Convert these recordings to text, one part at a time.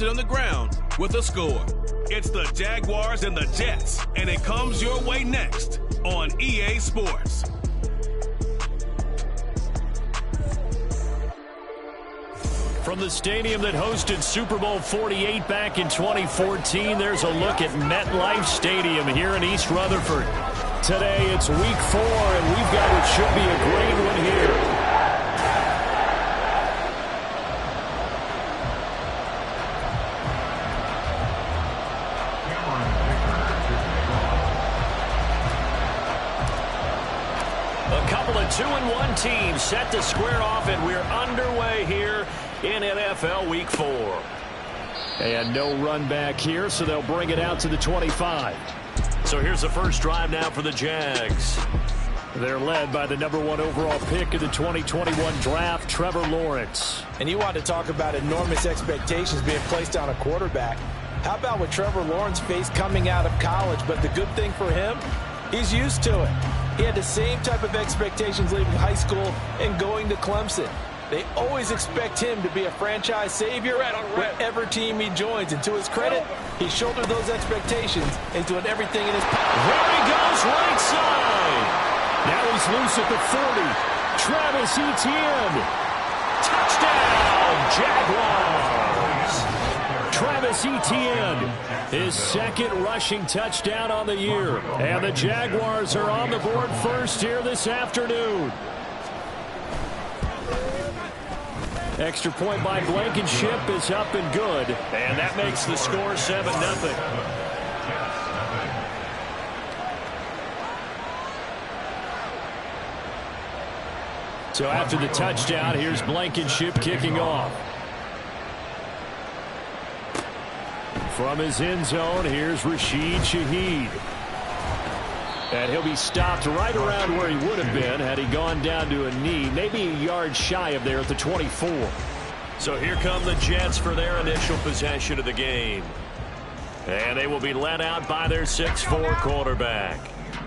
on the ground with a score. It's the Jaguars and the Jets, and it comes your way next on EA Sports. From the stadium that hosted Super Bowl 48 back in 2014, there's a look at MetLife Stadium here in East Rutherford. Today, it's Week 4, and we've got what should be a great one here. A couple of 2-1 teams set to square off, and we're underway here in NFL Week 4. And no run back here, so they'll bring it out to the 25. So here's the first drive now for the Jags. They're led by the #1 overall pick in the 2021 draft, Trevor Lawrence. And you want to talk about enormous expectations being placed on a quarterback. How about what Trevor Lawrence faced coming out of college? But the good thing for him, he's used to it. He had the same type of expectations leaving high school and going to Clemson. They always expect him to be a franchise savior whatever team he joins. And to his credit, he shouldered those expectations and he's doing everything in his power. There he goes, right side. Now he's loose at the 40. Travis Etienne. Touchdown, Jaguars. Travis Etienne, his second rushing touchdown on the year. And the Jaguars are on the board first here this afternoon. Extra point by Blankenship is up and good. And that makes the score 7-0. So after the touchdown, here's Blankenship kicking off. From his end zone, here's Rashid Shaheed. And he'll be stopped right around where he would have been had he gone down to a knee, maybe a yard shy of there at the 24. So here come the Jets for their initial possession of the game. And they will be led out by their 6'4" quarterback.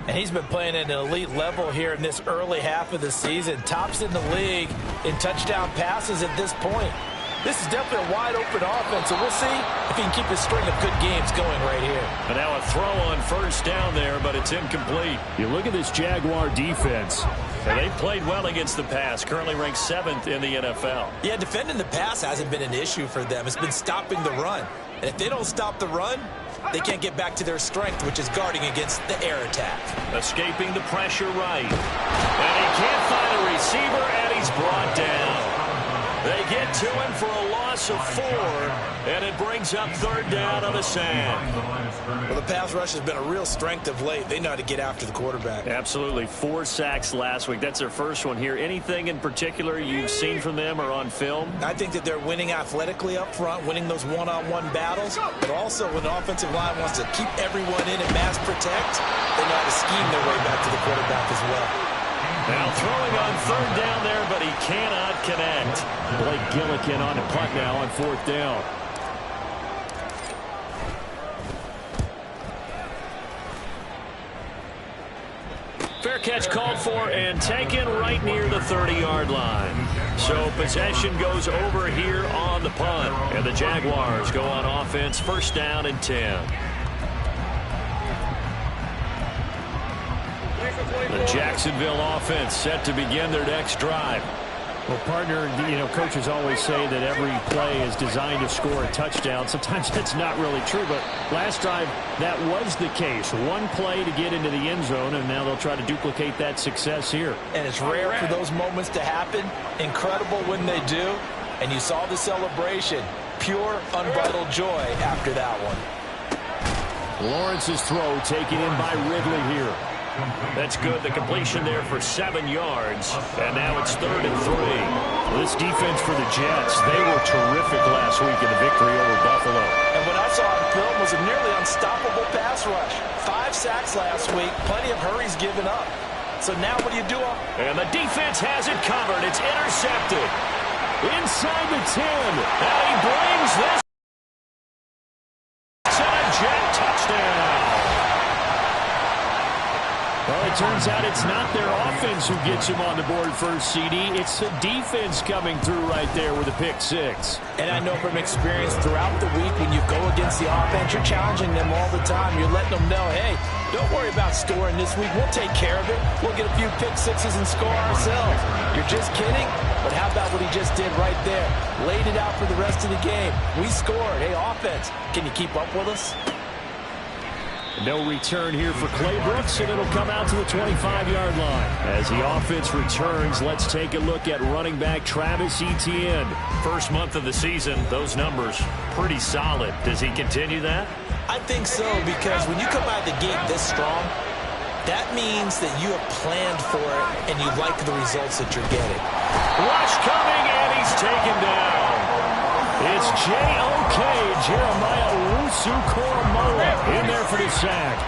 And he's been playing at an elite level here in this early half of the season. Tops in the league in touchdown passes at this point. This is definitely a wide-open offense, so we'll see if he can keep his string of good games going right here. And now a throw on first down there, but it's incomplete. You look at this Jaguar defense. And they've played well against the pass, currently ranked 7th in the NFL. Yeah, defending the pass hasn't been an issue for them. It's been stopping the run. And if they don't stop the run, they can't get back to their strength, which is guarding against the air attack. Escaping the pressure right. And he can't find a receiver, and he's brought down. They get to him for a loss of 4, and it brings up third down on the sand. Well, the pass rush has been a real strength of late. They know how to get after the quarterback. Absolutely. 4 sacks last week. That's their first one here. Anything in particular you've seen from them or on film? I think that they're winning athletically up front, winning those one-on-one battles, but also when the offensive line wants to keep everyone in and mass protect, they know how to scheme their way back to the quarterback as well. Now throwing on third down there, but he cannot connect. Blake Gillikin on the punt now on 4th down. Fair catch called for and taken right near the 30-yard line. So possession goes over here on the punt. And the Jaguars go on offense, first down and 10. The Jacksonville offense set to begin their next drive. Well, partner, coaches always say that every play is designed to score a touchdown. Sometimes that's not really true, but last drive, that was the case. One play to get into the end zone, and now they'll try to duplicate that success here. And it's rare for those moments to happen. Incredible when they do. And you saw the celebration. Pure, unbridled joy after that one. Lawrence's throw taken in by Ridley here. That's good. The completion there for 7 yards. And now it's 3rd and 3. This defense for the Jets, they were terrific last week in the victory over Buffalo. And what I saw on film was a nearly unstoppable pass rush. 5 sacks last week. Plenty of hurries given up. So now what do you do? And the defense has it covered. It's intercepted. Inside the 10. And he brings this to a Jet touchdown. Well, it turns out it's not their offense who gets him on the board first, CD. It's the defense coming through right there with a pick six. And I know from experience throughout the week when you go against the offense, you're challenging them all the time. You're letting them know, hey, don't worry about scoring this week. We'll take care of it. We'll get a few pick sixes and score ourselves. You're just kidding? But how about what he just did right there? Laid it out for the rest of the game. We scored. Hey, offense, can you keep up with us? No return here for Clay Brooks, and it'll come out to the 25-yard line. As the offense returns, let's take a look at running back Travis Etienne. First month of the season, those numbers pretty solid. Does he continue that? I think so, because when you come out of the gate this strong, that means that you have planned for it and you like the results that you're getting. Rush coming, and he's taken down. It's J.O.K. Jeremiah Owusu-Koramoah in there for the sack.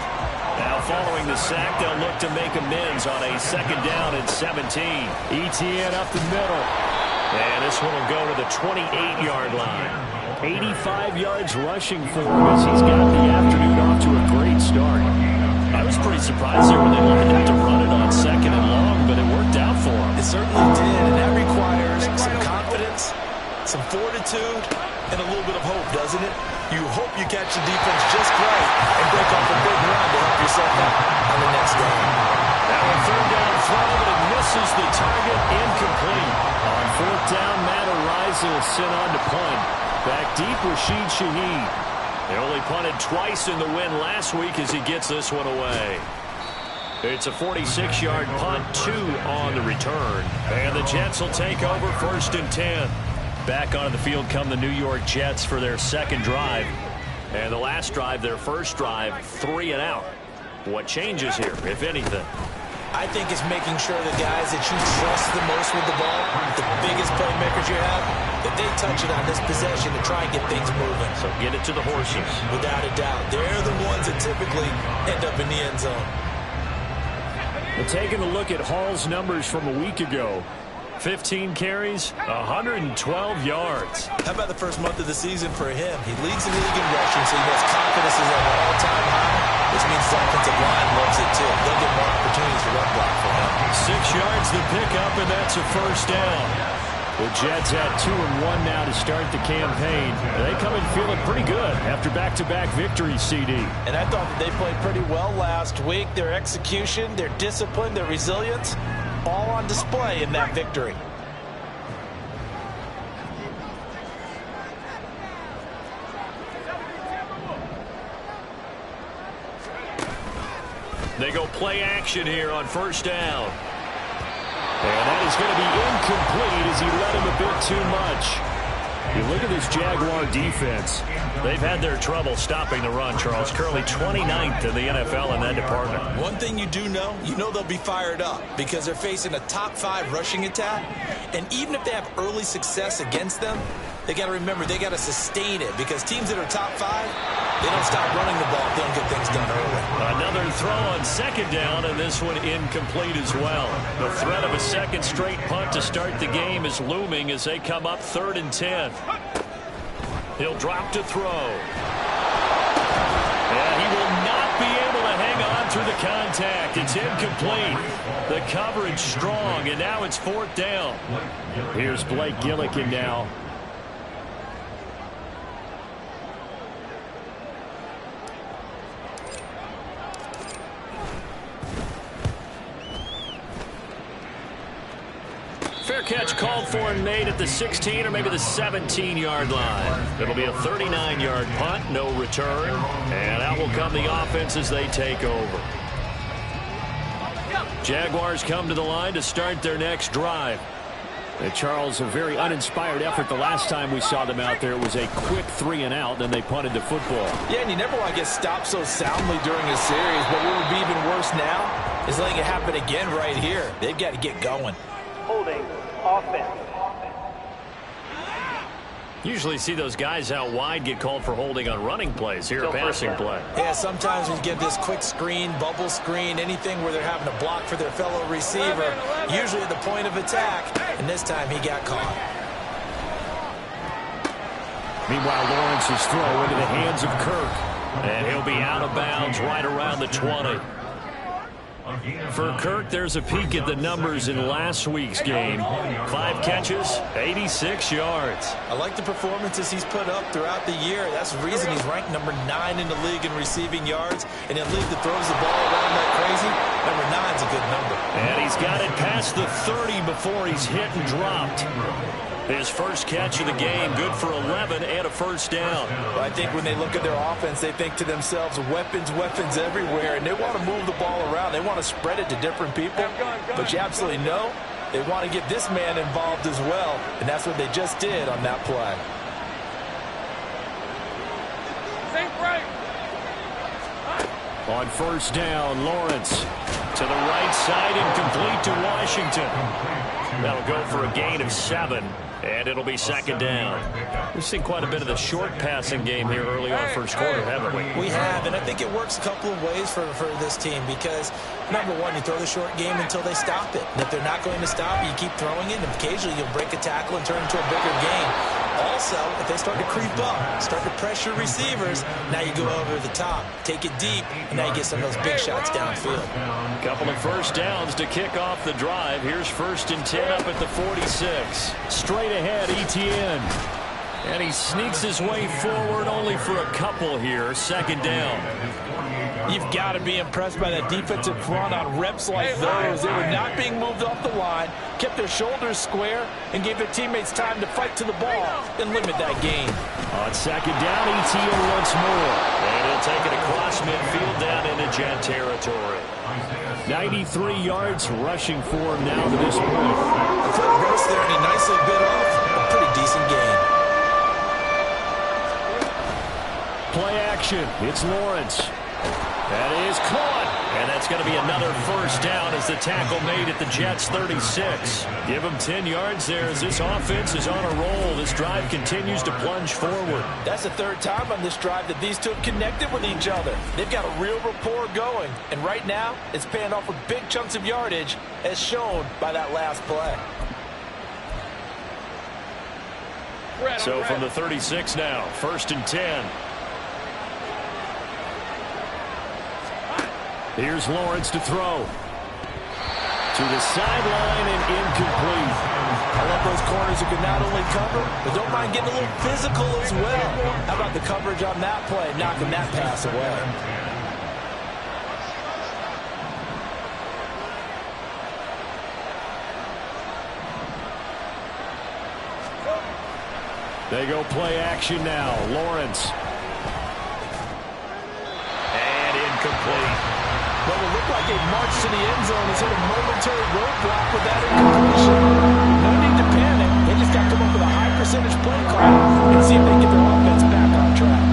Now following the sack, they'll look to make amends on a second down and 17. Etienne up the middle. And this one will go to the 28-yard line. 85 yards rushing for him as he's got the afternoon off to a great start. I was pretty surprised there when they lined up to run it on second and long, but it worked out for him. It certainly did, and that requires some confidence, some fortitude, and a little bit of hope, doesn't it? You hope you catch the defense just right and break off a big run to help yourself out on the next down. Now a third down throw, but it misses the target, incomplete. On fourth down, Matt Araiza is sent on to punt. Back deep, Rashid Shaheed. They only punted twice in the win last week as he gets this one away. It's a 46-yard punt, 2 on the return. And the Jets will take over first and 10. Back onto the field come the New York Jets for their second drive. And the last drive, their first drive, 3 and out. What changes here, if anything? I think it's making sure the guys that you trust the most with the ball, the biggest playmakers you have, that they touch it on this possession to try and get things moving. So get it to the horses. Without a doubt. They're the ones that typically end up in the end zone. We're taking a look at Hall's numbers from a week ago. 15 carries, 112 yards. How about the first month of the season for him? He leads the league in rushing, so he knows confidence is at an all-time high, which means his offensive line loves it too. They'll get more opportunities to run block for him. 6 yards the pickup, and that's a first down. The Jets had 2-1 now to start the campaign. They come in feeling pretty good after back-to-back victories, CD. And I thought that they played pretty well last week. Their execution, their discipline, their resilience, all on display in that victory. They go play action here on first down. And that is going to be incomplete as he led him a bit too much. You look at this Jaguar defense. They've had their trouble stopping the run, Charles. Currently 29th in the NFL in that department. One thing you do know, they'll be fired up because they're facing a top 5 rushing attack. And even if they have early success against them, they got to remember they got to sustain it because teams that are top 5, they don't stop running the ball if they don't get things done early. Another throw on second down, and this one incomplete as well. The threat of a second straight punt to start the game is looming as they come up 3rd and 10. He'll drop to throw. And he will not be able to hang on through the contact. It's incomplete. The coverage strong, and now it's 4th down. Here's Blake Gillikin now. Fair catch called for and made at the 16 or maybe the 17-yard line. It'll be a 39-yard punt, no return. And out will come the offense as they take over. Jaguars come to the line to start their next drive. Charles, a very uninspired effort. The last time we saw them out there, it was a quick 3 and out, then they punted the football. Yeah, and you never want to get stopped so soundly during a series, but what would be even worse now is letting it happen again right here. They've got to get going. Holding offense. Usually see those guys out wide get called for holding on running plays. Here, a passing play. Yeah, sometimes we get this quick screen, bubble screen, anything where they're having to block for their fellow receiver, usually at the point of attack, and this time he got caught. Meanwhile, Lawrence's throw into the hands of Kirk. And he'll be out of bounds right around the 20. For Kirk, there's a peek at the numbers in last week's game. 5 catches, 86 yards. I like the performances he's put up throughout the year. That's the reason he's ranked number 9 in the league in receiving yards. And in a league that throws the ball around like crazy, number 9's a good number. And he's got it past the 30 before he's hit and dropped. His first catch of the game, good for 11 and a first down. Well, I think when they look at their offense, they think to themselves, weapons, weapons everywhere, and they want to move the ball around. They want to spread it to different people, but you absolutely know they want to get this man involved as well, and that's what they just did on that play. On first down, Lawrence to the right side and complete to Washington. That'll go for a gain of 7. And it'll be second down. We've seen quite a bit of the short passing game here early on first quarter, haven't we? We have, and I think it works a couple of ways for this team because, number one, you throw the short game until they stop it. And if they're not going to stop, you keep throwing it, and occasionally you'll break a tackle and turn it into a bigger game. Also, if they start to creep up, start to pressure receivers, now you go over the top, take it deep, and now you get some of those big shots downfield. Couple of first downs to kick off the drive. Here's 1st and 10 up at the 46. Straight ahead, Etienne. And he sneaks his way forward only for a couple here. Second down. You've got to be impressed by that defensive front on reps like those. They were not being moved off the line, kept their shoulders square, and gave their teammates time to fight to the ball and limit that gain. On second down, Etienne once more. And he'll take it across midfield down into Jet territory. 93 yards rushing for him now to this point. A foot burst there, and he nicely bit off a pretty decent gain. Play action. It's Lawrence. That is caught. And that's going to be another first down as the tackle made at the Jets' 36. Give them 10 yards there as this offense is on a roll. This drive continues to plunge forward. That's the 3rd time on this drive that these two have connected with each other. They've got a real rapport going. And right now, it's paying off with big chunks of yardage as shown by that last play. So from the 36 now, 1st and 10. Here's Lawrence to throw. To the sideline and incomplete. I love those corners who can not only cover, but don't mind getting a little physical as well. How about the coverage on that play, knocking that pass away? They go play action now. Lawrence. And incomplete. Well, it looked like a march to the end zone has hit a momentary roadblock with that incompletion. No need to panic. They just got to come up with a high percentage play call and see if they can get their offense back on track.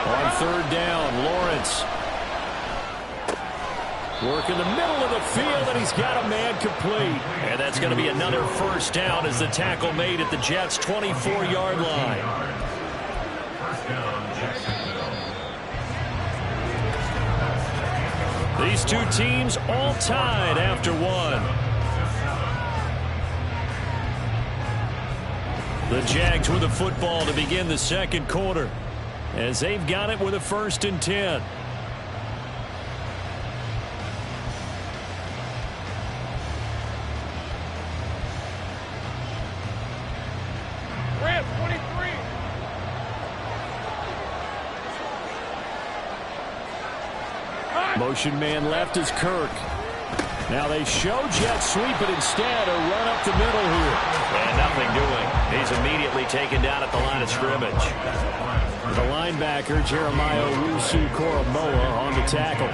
On 3rd down, Lawrence. Work in the middle of the field, and he's got a man complete. And that's going to be another first down as the tackle made at the Jets' 24-yard line. These two teams all tied after one. The Jags with the football to begin the second quarter as they've got it with a 1st and 10. Motion man left is Kirk. Now they show jet sweep, but instead a run up the middle here. And nothing doing. He's immediately taken down at the line of scrimmage. The linebacker, Jeremiah Owusu-Koramoah, on the tackle.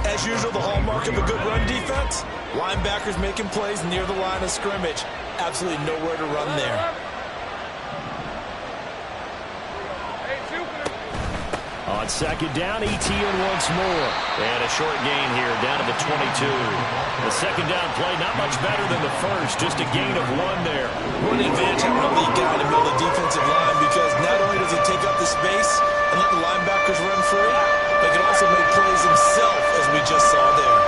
As usual, the hallmark of a good run defense, linebackers making plays near the line of scrimmage. Absolutely nowhere to run there. On second down, Etienne once more. And a short gain here down to the 22. The second down play not much better than the first, just a gain of 1 there. What an advantage having a lead guy in the middle of the defensive line, because not only does he take up the space and let the linebackers run free, but he can also make plays himself, as we just saw there.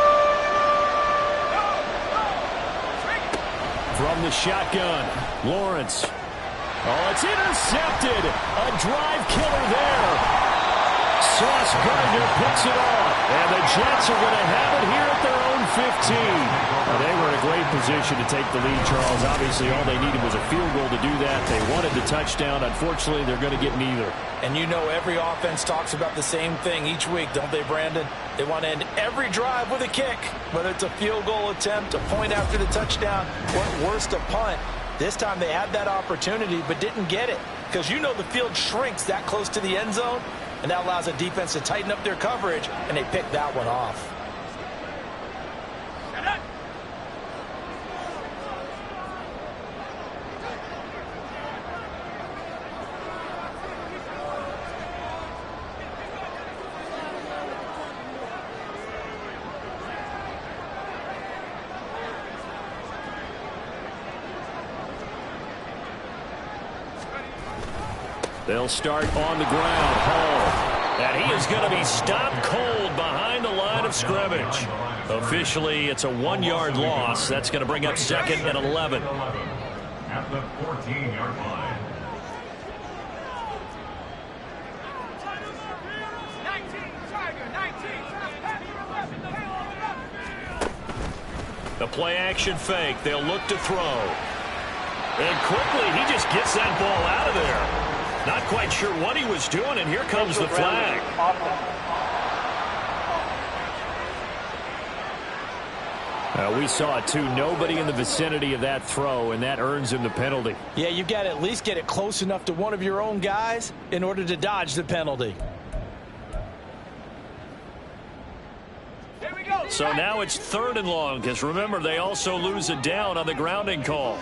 From the shotgun, Lawrence. Oh, it's intercepted. A drive killer there. Sauce Gardner picks it off. And the Jets are going to have it here at their own 15. Well, they were in a great position to take the lead, Charles. Obviously, all they needed was a field goal to do that. They wanted the touchdown. Unfortunately, they're going to get neither. And you know every offense talks about the same thing each week, don't they, Brandon? They want to end every drive with a kick, whether it's a field goal attempt, a point after the touchdown, or at worst, a punt. This time they had that opportunity but didn't get it because you know the field shrinks that close to the end zone, and that allows the defense to tighten up their coverage, and they picked that one off. They'll start on the ground. Hall. And he is going to be stopped cold behind the line of scrimmage. Officially, it's a 1-yard loss. That's going to bring up second and 11. At the 14-yard line. The play-action fake. They'll look to throw. And quickly, he just gets that ball out of there. Not quite sure what he was doing, and here comes the flag. We saw it, too. Nobody in the vicinity of that throw, and that earns him the penalty. Yeah, you got to at least get it close enough to one of your own guys in order to dodge the penalty. So now it's 3rd and long, because remember, they also lose a down on the grounding call.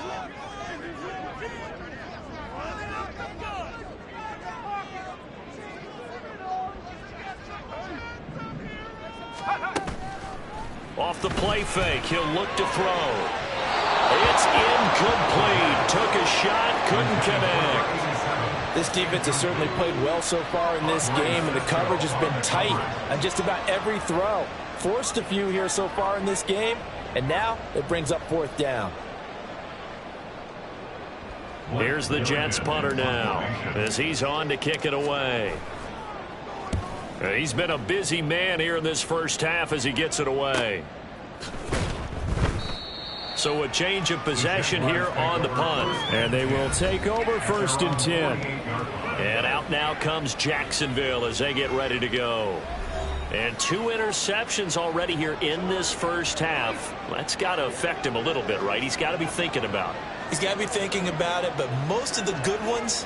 Off the play fake, he'll look to throw. It's incomplete. Took a shot, couldn't connect. This defense has certainly played well so far in this game, and the coverage has been tight on just about every throw. Forced a few here so far in this game, and now it brings up 4th down. Here's the Jets punter now, as he's on to kick it away. He's been a busy man here in this first half as he gets it away. So a change of possession here on the punt. And they will take over 1st and 10. And out now comes Jacksonville as they get ready to go. And 2 interceptions already here in this first half. That's got to affect him a little bit, right? He's got to be thinking about it. He's got to be thinking about it, but most of the good ones,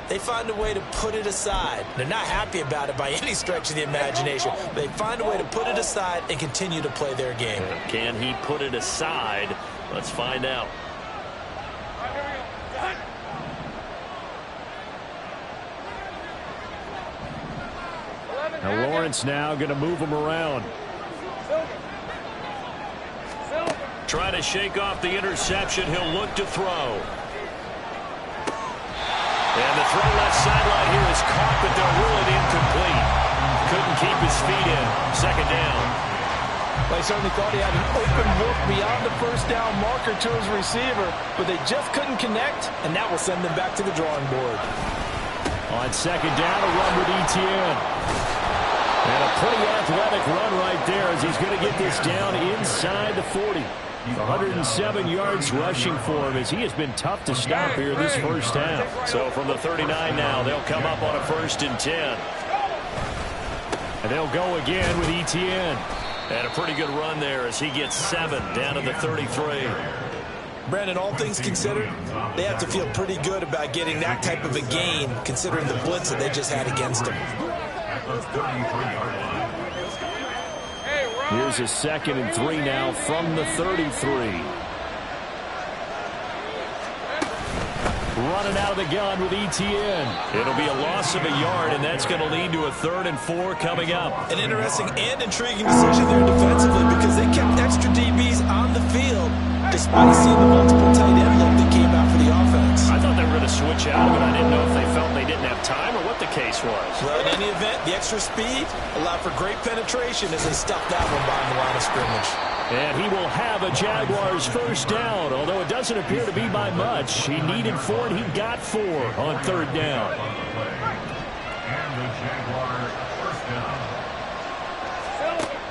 they find a way to put it aside. They're not happy about it by any stretch of the imagination. They find a way to put it aside and continue to play their game. Can he put it aside? Let's find out. Now Lawrence now going to move him around. Trying to shake off the interception. He'll look to throw. And the throw left sideline here is caught, but they'll rule it incomplete. Couldn't keep his feet in. 2nd down. They certainly thought he had an open look beyond the 1st down marker to his receiver, but they just couldn't connect, and that will send them back to the drawing board. On 2nd down, a run with Etienne. And a pretty athletic run right there as he's going to get this down inside the 40. 107 yards rushing for him as he has been tough to stop here this first half. So from the 39 now, they'll come up on a 1st and 10. And they'll go again with Etienne. And a pretty good run there as he gets 7 down to the 33. Brandon, all things considered, they have to feel pretty good about getting that type of a gain considering the blitz that they just had against them. Here's a 2nd and 3 now from the 33. Running out of the gun with Etienne. It'll be a loss of a yard, and that's going to lead to a 3rd and 4 coming up. An interesting and intriguing decision there defensively because they kept extra DBs on the field despite seeing the multiple tight end look that came out for the offense. I thought they were going to switch out, but I didn't know if they felt they didn't have time or what the case was. Well, in any event, the extra speed allowed for great penetration as they stuffed that one behind the line of scrimmage. And he will have a Jaguars 1st down, although it doesn't appear to be by much. He needed 4, and he got 4 on 3rd down. And the Jaguars 1st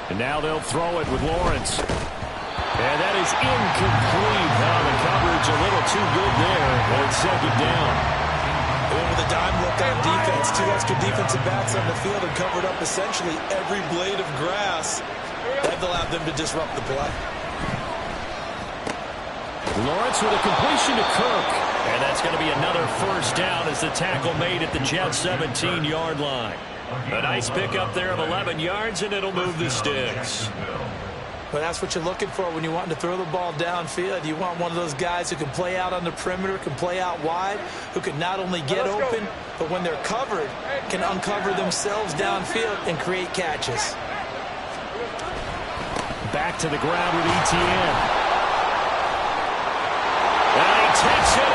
And now they'll throw it with Lawrence. And that is incomplete. Now the coverage a little too good there, and it's second down. And with a dime look on defense, 2 extra defensive backs on the field and covered up essentially every blade of grass. That allowed them to disrupt the play. Lawrence with a completion to Kirk. And that's going to be another first down as the tackle made at the Jets' 17-yard line. A nice pickup there of 11 yards, and it'll move the sticks. But that's what you're looking for when you want to throw the ball downfield. You want one of those guys who can play out on the perimeter, can play out wide, who can not only get open, but when they're covered, can uncover themselves downfield and create catches. Back to the ground with Etienne. And he takes it in.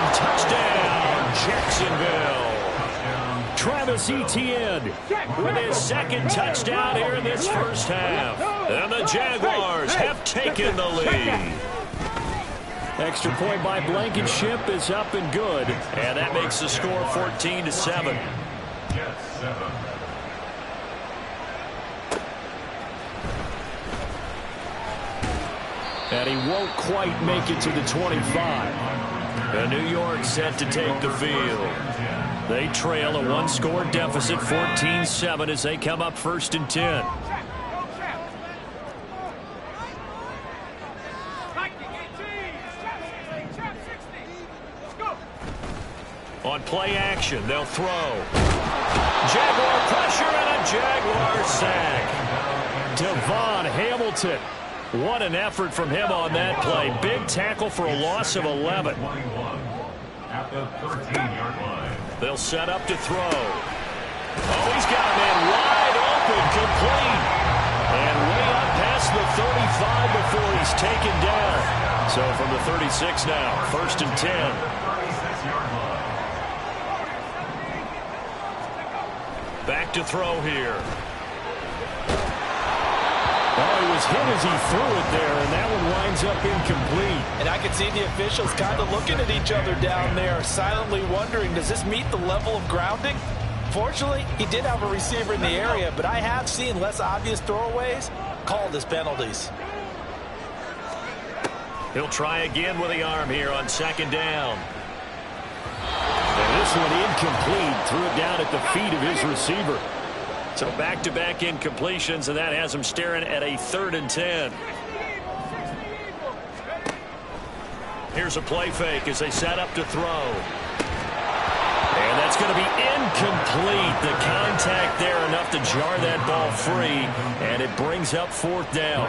Touchdown, Jacksonville. Travis Etienne with his second touchdown here in this first half. And the Jaguars have taken the lead. Extra point by Blankenship is up and good. And that makes the score 14-7. Jets 7. And he won't quite make it to the 25. And New York set to take the field. They trail a one-score deficit, 14-7, as they come up 1st and 10. On play action, they'll throw. Jaguar pressure and a Jaguar sack. Devon Hamilton. What an effort from him on that play. Big tackle for a loss of 11. At the 13-yard line. They'll set up to throw. Oh, he's got a man wide open, complete. And way up past the 35 before he's taken down. So from the 36 now, 1st and 10. 36-yard line. Back to throw here. Oh, he was hit as he threw it there, and that one winds up incomplete. And I could see the officials kind of looking at each other down there, silently wondering, does this meet the level of grounding? Fortunately, he did have a receiver in the area, but I have seen less obvious throwaways called as penalties. He'll try again with the arm here on 2nd down. And this one incomplete. Threw it down at the feet of his receiver. So back-to-back incompletions, and that has him staring at a 3rd and 10. Here's a play fake as they set up to throw. And that's going to be incomplete. The contact there enough to jar that ball free, and it brings up 4th down.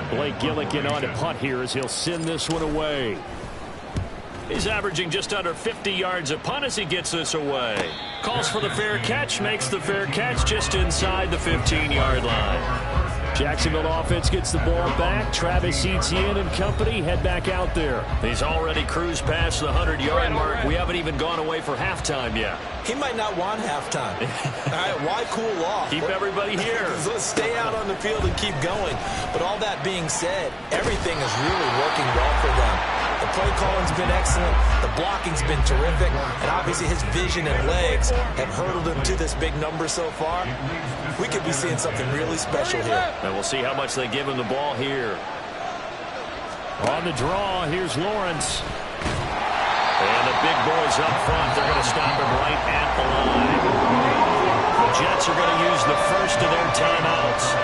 Blake Gillikin on to punt here as he'll send this one away. He's averaging just under 50 yards a punt as he gets this away. Calls for the fair catch, makes the fair catch just inside the 15-yard line. Jacksonville offense gets the ball back. Travis Etienne and company head back out there. He's already cruised past the 100-yard mark. We haven't even gone away for halftime yet. He might not want halftime. All right, why cool off? Keep everybody here. Let's stay out on the field and keep going. But all that being said, everything is really working well for them. The play calling's been excellent. The blocking's been terrific. And obviously his vision and legs have hurdled him to this big number so far. We could be seeing something really special here. And we'll see how much they give him the ball here. On the draw, here's Lawrence. And the big boys up front, they're going to stop him right at the line. The Jets are going to use the first of their timeouts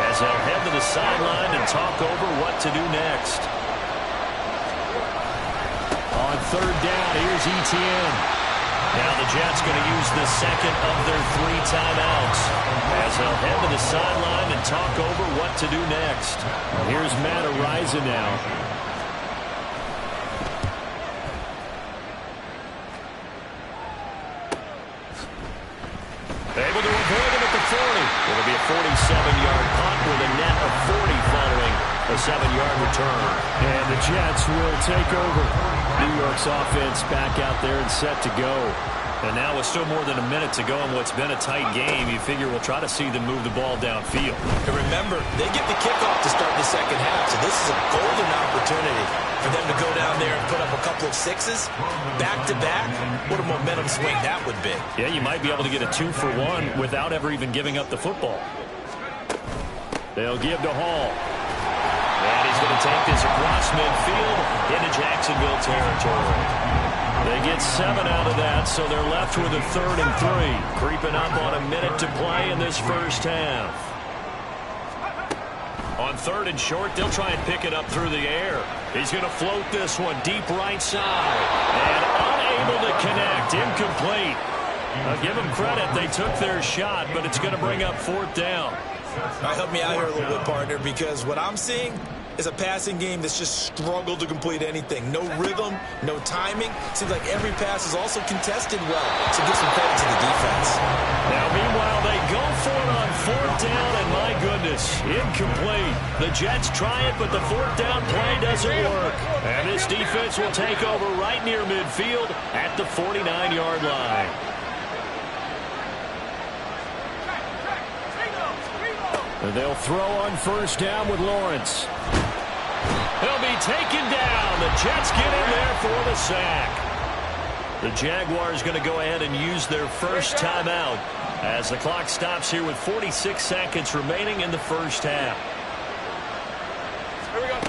as they'll head to the sideline and talk over what to do next. On 3rd down, here's Etienne. Now the Jets going to use the second of their 3 timeouts as they'll head to the sideline and talk over what to do next. Here's Matt Ariza now. Able to avoid him at the 40. It'll be a 47-yard punt with a net of 40 following a 7-yard return. And the Jets will take over. New York's offense back out there and set to go. And now with still more than a minute to go in what's been a tight game, you figure we'll try to see them move the ball downfield. And remember, they get the kickoff to start the second half, so this is a golden opportunity for them to go down there and put up a couple of sixes back-to-back. What a momentum swing that would be. Yeah, you might be able to get a 2-for-1 without ever even giving up the football. They'll give to Hall. And he's going to take this across midfield into Jacksonville territory. They get 7 out of that, so they're left with a 3rd and 3. Creeping up on a minute to play in this first half. On 3rd and short, they'll try and pick it up through the air. He's going to float this one deep right side. And unable to connect. Incomplete. I'll give them credit. They took their shot, but it's going to bring up 4th down. All right, help me out here a little bit, partner, because what I'm seeing is a passing game that's just struggled to complete anything. No rhythm, no timing. Seems like every pass is also contested well, so give some credit to the defense. Now, meanwhile, they go for it on 4th down, and my goodness, incomplete. The Jets try it, but the 4th down play doesn't work. And this defense will take over right near midfield at the 49-yard line. And they'll throw on 1st down with Lawrence. He'll be taken down. The Jets get in there for the sack. The Jaguars going to go ahead and use their first timeout as the clock stops here with 46 seconds remaining in the first half. Here we go.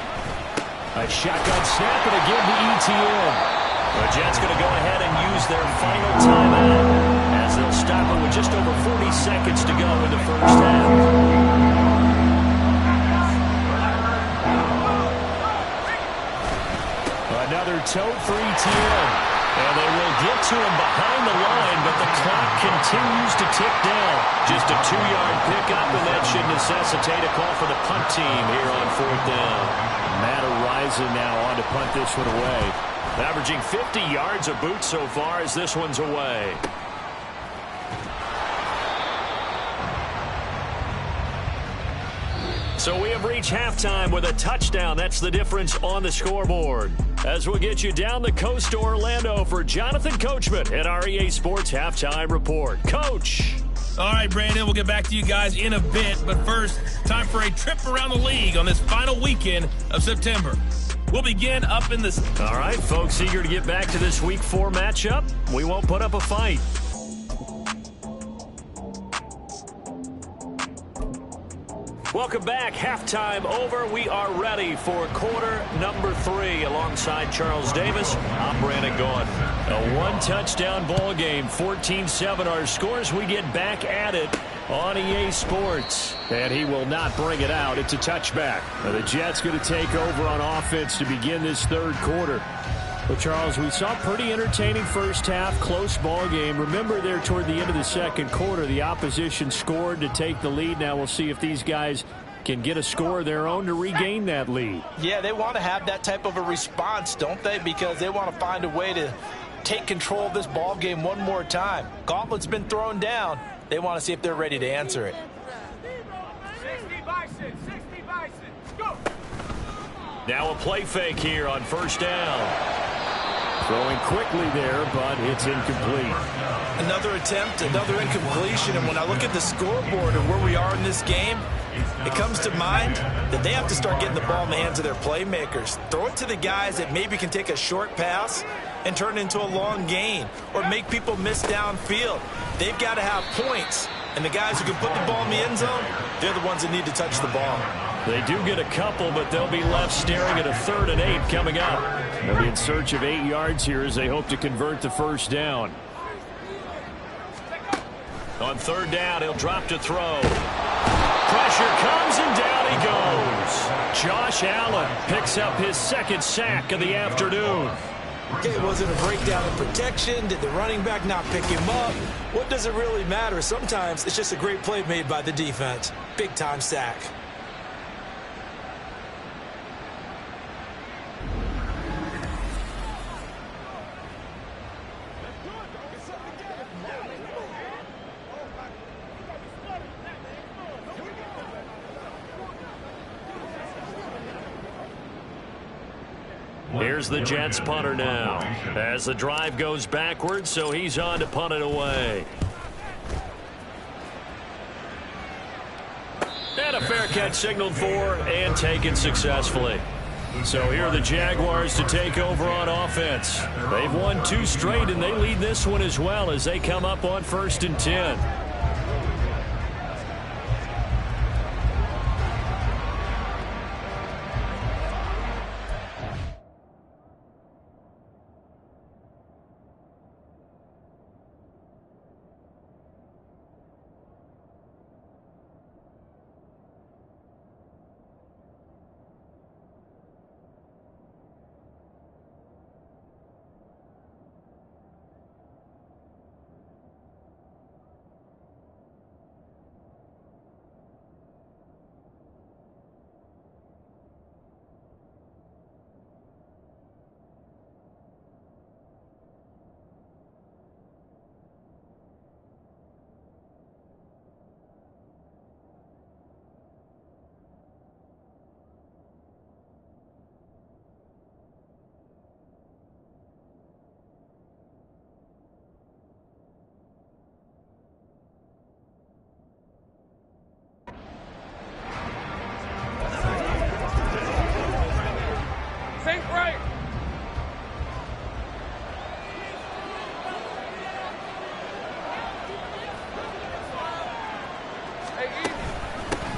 A shotgun snap and again to ETN. The Jets going to go ahead and use their final timeout as they'll stop it with just over 40 seconds to go in the first half. Another tote for ETN. And they will get to him behind the line, but the clock continues to tick down. Just a 2-yard pickup, and that should necessitate a call for the punt team here on 4th down. Matt Araiza now on to punt this one away. Averaging 50 yards a boot so far as this one's away. So we have reached halftime with a touchdown. That's the difference on the scoreboard. As we'll get you down the coast to Orlando for Jonathan Coachman at our EA Sports Halftime Report. Coach. All right, Brandon, we'll get back to you guys in a bit. But first, time for a trip around the league on this final weekend of September. We'll begin up in the... All right, folks, eager to get back to this Week 4 matchup. We won't put up a fight. Welcome back. Halftime over. We are ready for quarter number 3. Alongside Charles Davis, I'm Brandon Gaughan. A one-touchdown ball game, 14-7 our scores. We get back at it on EA Sports. And he will not bring it out. It's a touchback. Now the Jets going to take over on offense to begin this 3rd quarter. Well, Charles, we saw a pretty entertaining first half, close ball game. Remember there toward the end of the 2nd quarter, the opposition scored to take the lead. Now we'll see if these guys can get a score of their own to regain that lead. Yeah, they want to have that type of a response, don't they? Because they want to find a way to take control of this ball game one more time. Gauntlet's been thrown down. They want to see if they're ready to answer it. 60 Bison, 60 Bison, go! Now a play fake here on 1st down. Throwing quickly there, but it's incomplete. Another attempt, another incompletion, and when I look at the scoreboard and where we are in this game, it comes to mind that they have to start getting the ball in the hands of their playmakers. Throw it to the guys that maybe can take a short pass and turn it into a long gain or make people miss downfield. They've got to have points, and the guys who can put the ball in the end zone, they're the ones that need to touch the ball. They do get a couple, but they'll be left staring at a 3rd and 8 coming up. They'll be in search of 8 yards here as they hope to convert the 1st down. On 3rd down, he'll drop to throw. Pressure comes, and down he goes. Josh Allen picks up his 2nd sack of the afternoon. Okay, was it a breakdown in protection? Did the running back not pick him up? What does it really matter? Sometimes it's just a great play made by the defense. Big-time sack. Here's the Jets punter now. As the drive goes backwards, so he's on to punt it away. And a fair catch signaled for and taken successfully. So here are the Jaguars to take over on offense. They've won 2 straight, and they lead this one as well as they come up on 1st and 10. Think right.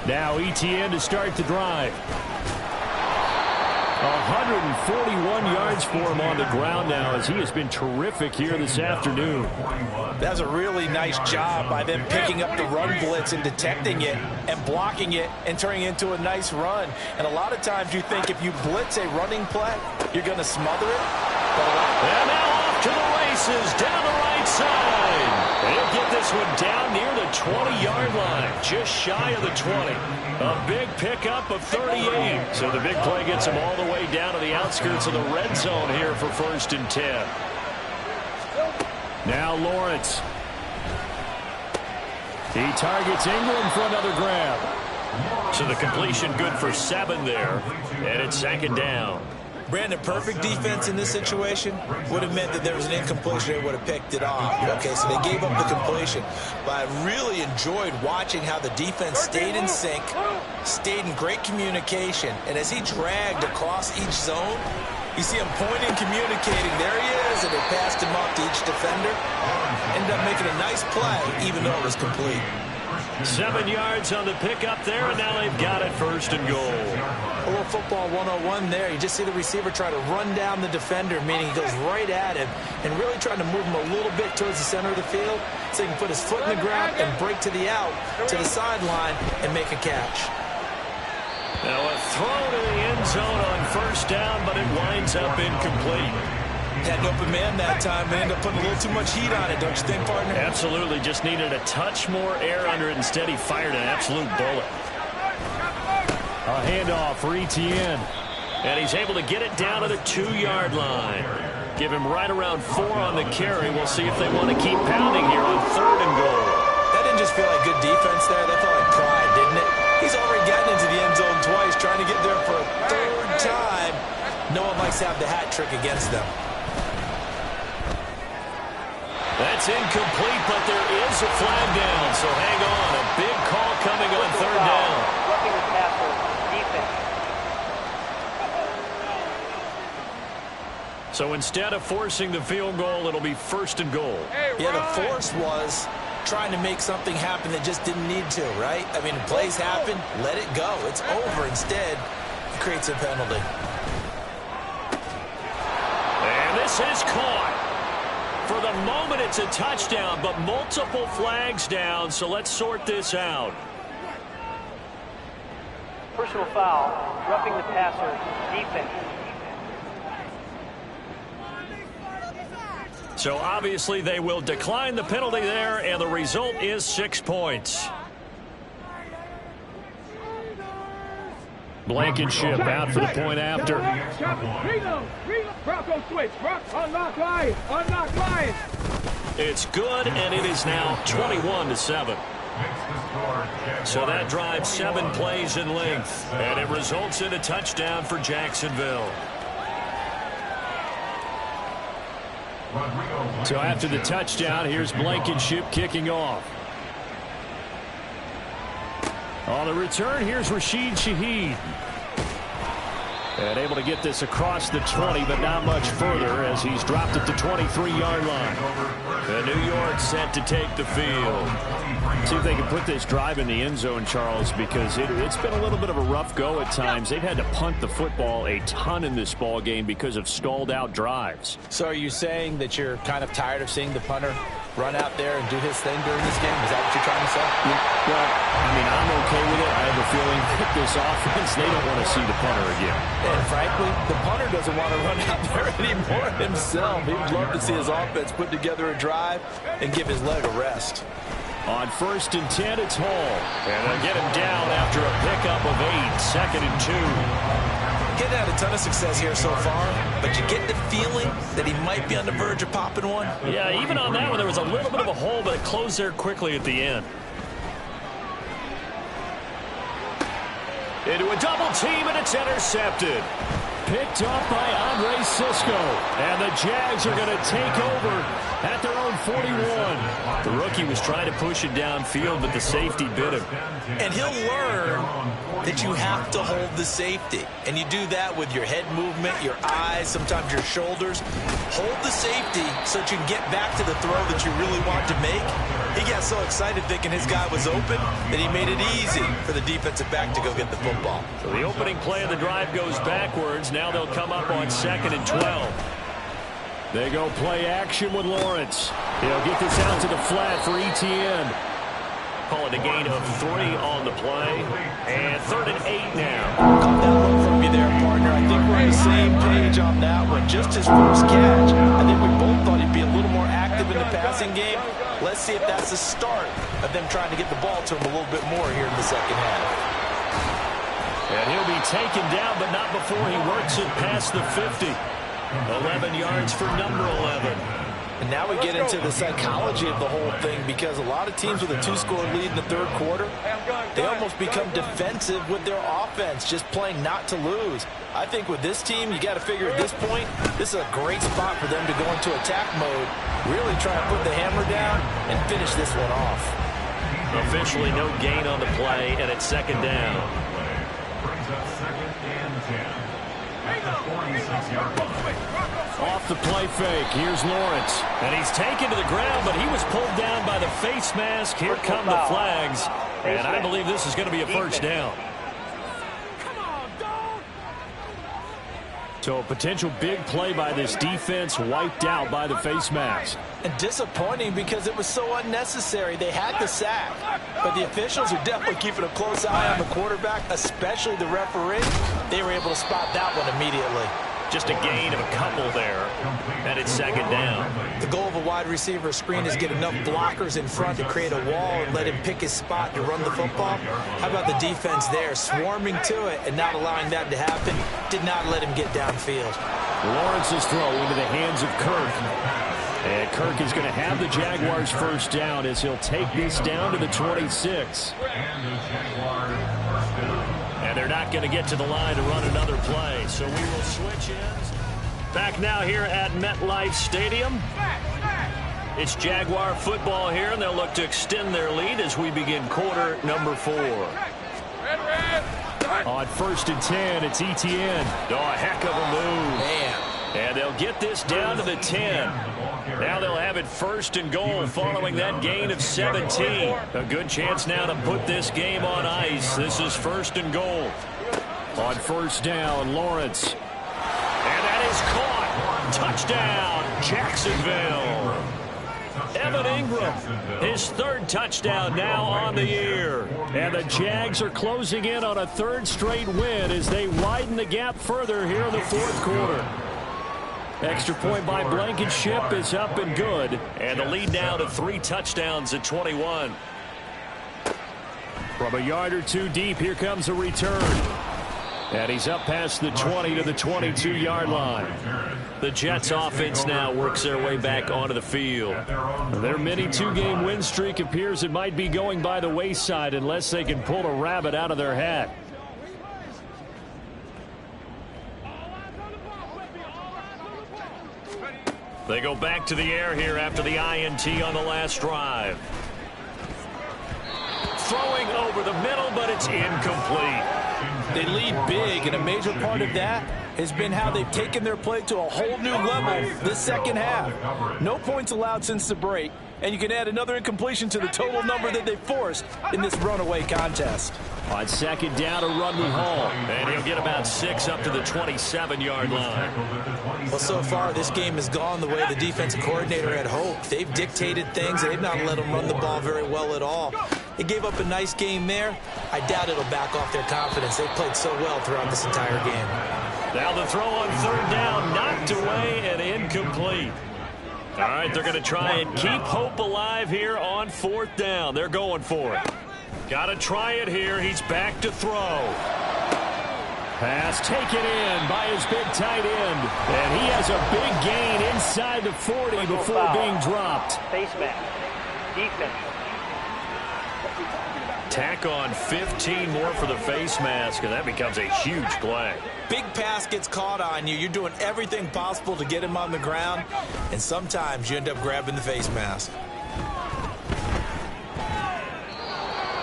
Now ETN to start the drive. 141 yards for him on the ground now as he has been terrific here this afternoon. That was a really nice job by them picking up the run blitz and detecting it and blocking it and turning it into a nice run. And a lot of times you think if you blitz a running play, you're going to smother it. And now off to the races down the right side. They'll get this one down near the 20-yard line, just shy of the 20. A big pickup of 38. So the big play gets him all the way down to the outskirts of the red zone here for 1st and 10. Now Lawrence. He targets Ingram for another grab. So the completion good for 7 there, and it's 2nd down. Brandon, perfect defense in this situation would have meant that there was an incompletion. They would have picked it off. Okay, so they gave up the completion. But I really enjoyed watching how the defense stayed in sync, stayed in great communication. And as he dragged across each zone, you see him pointing, communicating. There he is, and they passed him off to each defender. Ended up making a nice play, even though it was complete. 7 yards on the pickup there, and now they've got it 1st and goal. A little football 101 there. You just see the receiver try to run down the defender, meaning he goes right at him and really trying to move him a little bit towards the center of the field so he can put his foot in the ground and break to the out, to the sideline, and make a catch. Now a throw to the end zone on 1st down, but it winds up incomplete. Had an open man that time. They ended up putting a little too much heat on it, don't you think, partner? Absolutely. Just needed a touch more air under it. Instead, he fired an absolute bullet. A handoff for ETN. And he's able to get it down to the 2-yard line. Give him right around 4 on the carry. We'll see if they want to keep pounding here on 3rd and goal. That didn't just feel like good defense there. That felt like pride, didn't it? He's already gotten into the end zone twice, trying to get there for a 3rd time. No one likes to have the hat trick against them. That's incomplete, but there is a flag down, so hang on. A big call coming on 3rd down. Roughing the passer, defense. So instead of forcing the field goal, it'll be 1st and goal. Yeah, the force was trying to make something happen that just didn't need to, right? I mean, plays happen, let it go. It's over. Instead, it creates a penalty. And this is caught. For the moment, it's a touchdown, but multiple flags down, so let's sort this out. Personal foul, roughing the passer, defense. So obviously they will decline the penalty there, and the result is 6 points. Blankenship out for the point after. Reload. Bronco switch. Unlock line. Unlock line. It's good, and it is now 21-7. So that drives 7 plays in length, and it results in a touchdown for Jacksonville. So after the touchdown, here's Blankenship kicking off. On the return, here's Rashid Shaheed. And able to get this across the 20, but not much further as he's dropped at the 23-yard line. And New York set to take the field. See if they can put this drive in the end zone, Charles, because it's been a little bit of a rough go at times. They've had to punt the football a ton in this ball game because of stalled-out drives. So are you saying that you're kind of tired of seeing the punter run out there and do his thing during this game? Is that what you're trying to say? Yeah, well, I mean, I'm okay with it. I have a feeling that this offense, they don't want to see the punter again. And frankly, the punter doesn't want to run out there anymore himself. He would love to see his offense put together a drive and give his leg a rest. On 1st and 10, it's Hall. And they'll get him down after a pickup of 8, 2nd and 2. Getting had a ton of success here so far, but you get the feeling that he might be on the verge of popping one. Yeah, even on that one, there was a little bit of a hole, but it closed there quickly at the end. Into a double team, and it's intercepted. Picked up by Andre Sisco. And the Jags are going to take over at their own 41. The rookie was trying to push it downfield, but the safety bit him. And he'll learn that you have to hold the safety. And you do that with your head movement, your eyes, sometimes your shoulders. Hold the safety so that you can get back to the throw that you really want to make. He got so excited thinking his guy was open that he made it easy for the defensive back to go get the football. So the opening play of the drive goes backwards. Now they'll come up on 2nd and 12. They go play action with Lawrence. He'll get this out to the flat for Etienne. Call it a gain of 3 on the play. And 3rd and 8 now. Caught that one from you there, partner. I think we're on the same page on that one. Just his first catch. I think we both thought he'd be a little more active in the passing game. Let's see if that's the start of them trying to get the ball to him a little bit more here in the second half. And he'll be taken down, but not before he works it past the 50. 11 yards for number 11. And now we get into the psychology of the whole thing, because a lot of teams with a 2-score lead in the third quarter, they almost become defensive with their offense, just playing not to lose. I think with this team, you got to figure at this point, this is a great spot for them to go into attack mode, really try to put the hammer down and finish this one off. Officially no gain on the play, and it's 2nd down. Brings up 2nd and 10. At the 46-yard line. Off the play fake, here's Lawrence. And he's taken to the ground, but he was pulled down by the face mask. Here come the flags. And I believe this is going to be a first down. So a potential big play by this defense wiped out by the face mask. And disappointing because it was so unnecessary. They had the sack, but the officials are definitely keeping a close eye on the quarterback, especially the referee. They were able to spot that one immediately. Just a gain of a couple there, and it's 2nd down. The goal of a wide receiver screen is get enough blockers in front to create a wall and let him pick his spot to run the football. How about the defense there, swarming to it and not allowing that to happen? Did not let him get downfield. Lawrence's throw into the hands of Kirk. And Kirk is going to have the Jaguars first down as he'll take this down to the 26. And they're not going to get to the line to run another play. So we will switch ends. Back now here at MetLife Stadium. It's Jaguar football here, and they'll look to extend their lead as we begin quarter number 4. On 1st and 10, it's Etienne. Oh, a heck of a move. Man. And they'll get this down to the 10. Now they'll have it 1st and goal following that gain of 17. A good chance now to put this game on ice. This is 1st and goal. On 1st down, Lawrence. And that is caught. Touchdown, Jacksonville. Evan Ingram, his 3rd touchdown now on the year. And the Jags are closing in on a 3rd straight win as they widen the gap further here in the 4th quarter. Extra point by Blankenship is up and good. And the lead now to 3 touchdowns at 21. From a yard or 2 deep, here comes a return. And he's up past the 20 to the 22-yard line. The Jets offense now works their way back onto the field. Their mini 2-game win streak appears it might be going by the wayside unless they can pull a rabbit out of their hat. They go back to the air here after the INT on the last drive. Throwing over the middle, but it's incomplete. They lead big, and a major part of that has been how they've taken their play to a whole new level this second half. No points allowed since the break, and you can add another incompletion to the total number that they forced in this runaway contest. On second down, a run we haul. And he'll get about 6 up to the 27-yard line. Well, so far, this game has gone the way the defensive coordinator had hoped. They've dictated things. They've not let them run the ball very well at all. They gave up a nice game there. I doubt it'll back off their confidence. They've played so well throughout this entire game. Now the throw on third down, knocked away and incomplete. All right, they're going to try and keep hope alive here on fourth down. They're going for it. Got to try it here. He's back to throw. Pass taken in by his big tight end. And he has a big gain inside the 40 before being dropped. Face mask. Defense. Tack on 15 more for the face mask, and that becomes a huge play. Big pass gets caught on you. You're doing everything possible to get him on the ground, and sometimes you end up grabbing the face mask.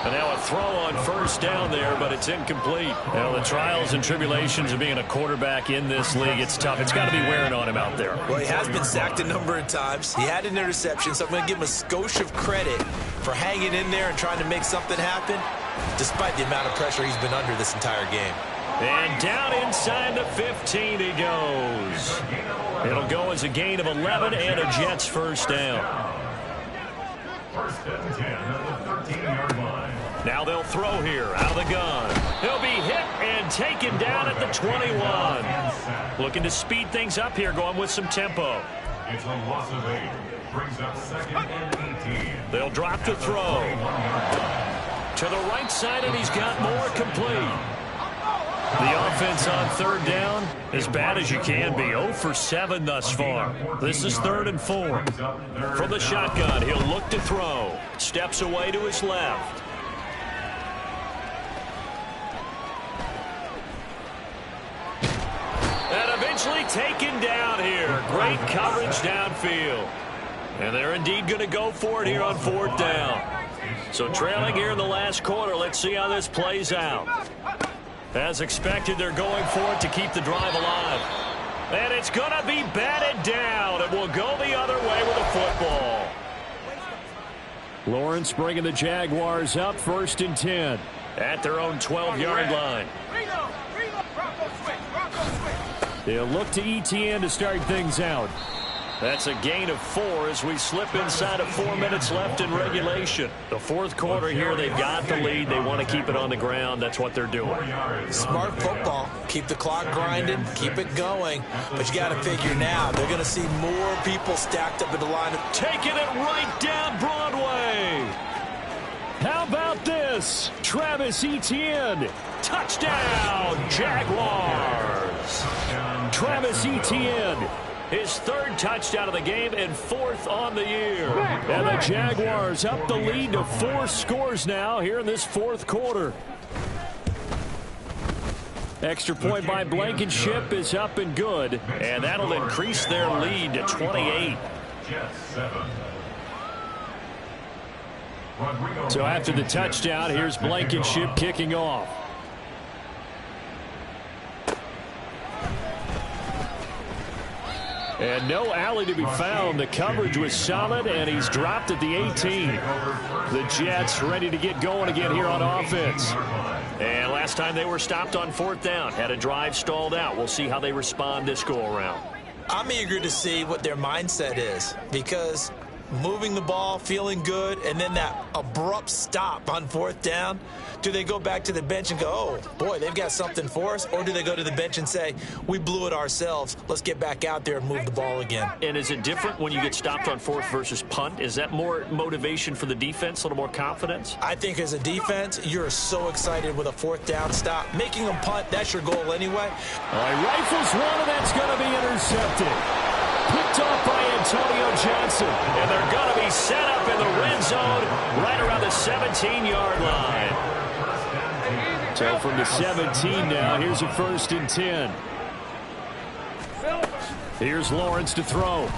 And now a throw on first down there, but it's incomplete. Now the trials and tribulations of being a quarterback in this league, it's tough. It's got to be wearing on him out there. Well, he has been sacked a number of times. He had an interception, so I'm going to give him a skosh of credit for hanging in there and trying to make something happen, despite the amount of pressure he's been under this entire game. And down inside the 15 he goes. It'll go as a gain of 11 and a Jets first down. First and 10 at the 13-yard line. Now they'll throw here out of the gun. He'll be hit and taken down at the 21. Looking to speed things up here, going with some tempo. It's a loss of 8. Brings up second and 18. They'll drop the throw. To the right side, and he's got more complete. The offense on third down, as bad as you can be. 0 for 7 thus far. This is 3rd and 4. From the shotgun, he'll look to throw. Steps away to his left. And eventually taken down here. Great coverage downfield. And they're indeed going to go for it here on 4th down. So trailing here in the last quarter. Let's see how this plays out. As expected, they're going for it to keep the drive alive. And it's going to be batted down. It will go the other way with a football. Lawrence bringing the Jaguars up 1st and 10. At their own 12-yard line. They'll look to ETN to start things out. That's a gain of 4 as we slip inside of 4 minutes left in regulation. The 4th quarter here, they've got the lead. They want to keep it on the ground. That's what they're doing. Smart football. Keep the clock grinding. Keep it going. But you got to figure now, they're going to see more people stacked up at the line. Taking it right down Broadway. How about this? Travis Etienne. Touchdown, Jaguars. Travis Etienne. His 3rd touchdown of the game and 4th on the year. And the Jaguars up the lead to 4 scores now here in this 4th quarter. Extra point by Blankenship is up and good. And that'll increase their lead to 28. So after the touchdown, here's Blankenship kicking off. And no alley to be found. The coverage was solid, and he's dropped at the 18. The Jets ready to get going again here on offense. And last time they were stopped on 4th down, had a drive stalled out. We'll see how they respond this go-around. I'm eager to see what their mindset is, because moving the ball, feeling good, and then that abrupt stop on 4th down, do they go back to the bench and go, oh, boy, they've got something for us? Or do they go to the bench and say, we blew it ourselves, let's get back out there and move the ball again? And is it different when you get stopped on 4th versus punt? Is that more motivation for the defense, a little more confidence? I think as a defense, you're so excited with a 4th down stop. Making them punt, that's your goal anyway. All right, rifles one, and that's going to be intercepted. Picked off by Antonio Johnson. And they're going to be set up in the red zone right around the 17-yard line. So from the 17 now, here's a 1st and 10. Here's Lawrence to throw.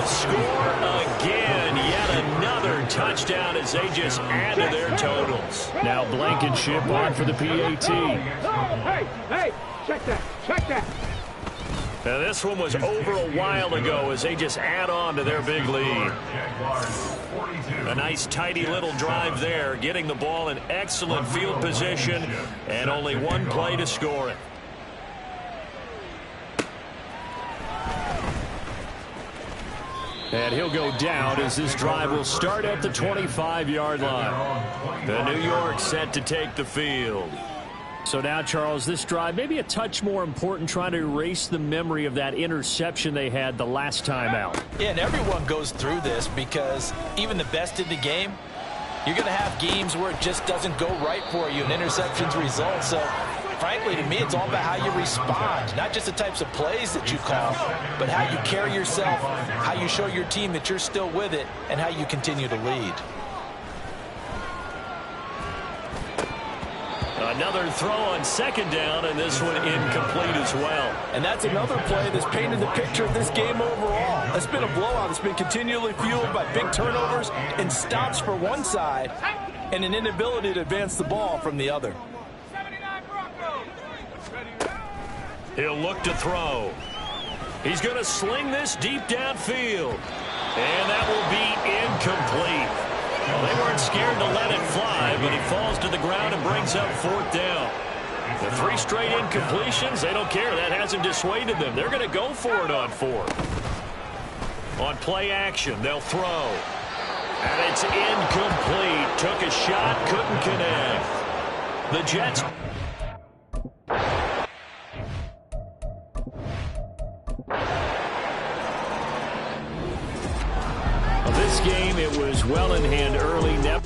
to score again. Yet another touchdown as they just add to their totals. Now Blankenship on for the PAT. Hey, check that. Now this one was over a while ago as they just add on to their big lead. A nice tidy little drive there, getting the ball in excellent field position and only one play to score it. And he'll go down as this drive will start at the 25-yard line. The New York set to take the field. So now, Charles, this drive maybe a touch more important, trying to erase the memory of that interception they had the last time out. Yeah, and everyone goes through this because even the best in the game, you're going to have games where it just doesn't go right for you and interceptions result. So, frankly, to me, it's all about how you respond, not just the types of plays that you call, but how you carry yourself, how you show your team that you're still with it, and how you continue to lead. Another throw on second down, and this one incomplete as well. And that's another play that's painted the picture of this game overall. It's been a blowout. It's been continually fueled by big turnovers and stops for one side and an inability to advance the ball from the other. He'll look to throw. He's going to sling this deep downfield. And that will be incomplete. Well, they weren't scared to let it fly, but he falls to the ground and brings up fourth down. The 3 straight incompletions, they don't care. That hasn't dissuaded them. They're going to go for it on fourth. On play action, they'll throw. And it's incomplete. Took a shot, couldn't connect. The Jets... This game, it was well in hand early. Never